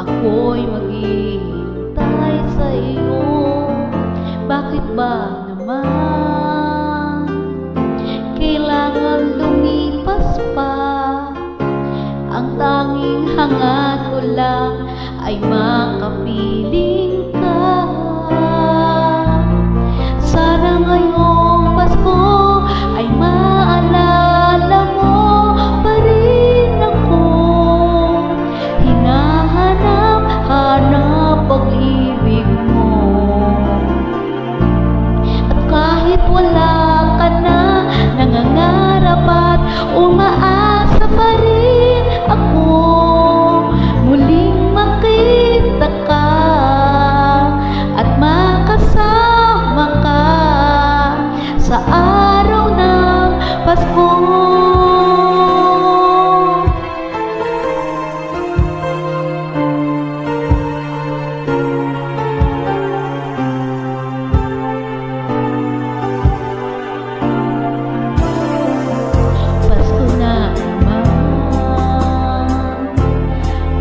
ako'y maghihintay sa iyo. Bakit ba naman kailangan lumipas pa? Ang tanging hangad ko lang ay makapiling ka. Sana ngayong Pasko ay maalala mo pa rin ako. Hinahanap pag-ibig mo. At kahit wala ka na, nangangarap at umaasa pa rin ako. Muling makita ka at makasama ka sa araw ng Pasko. Pasko na naman,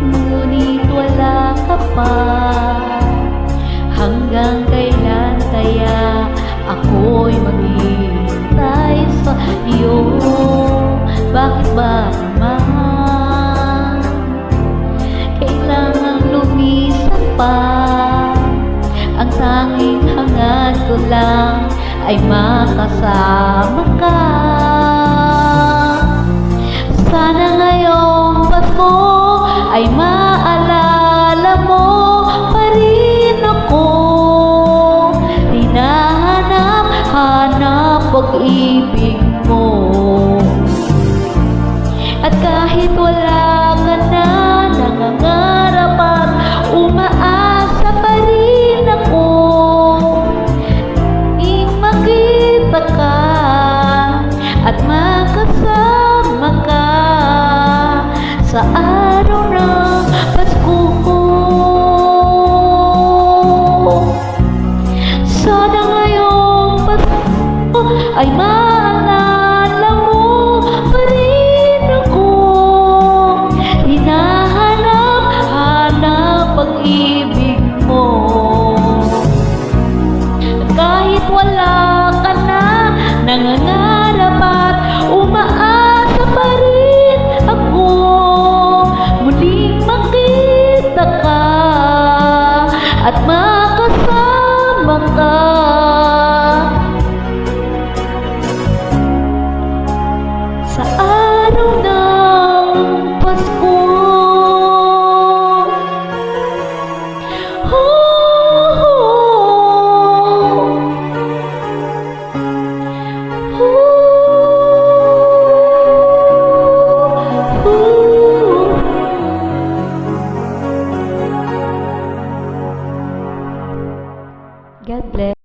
ngunit wala ka pa. Hanggang kailan kaya ako'y maghihintay sa iyo? Bakit ba naman kailangan lumisan pa? Ang tanging hangad ko lang ay makasama ka. Sana ngayong Pasko ay maalala mo pa rin ako. Hinahanap pag-ibig mo. At kahit wala ka na, nangangarap at umaasa pa rin ako. Makita ka at makasama ka sa araw ng Pasko. Sana ngayong Pasko ay maalala mo pa rin ako. Hinahanap pag-ibig mo. At kahit wala ka na, nangangarap at umaasa pa rin ako. Muling makita ka at makasama ka sa araw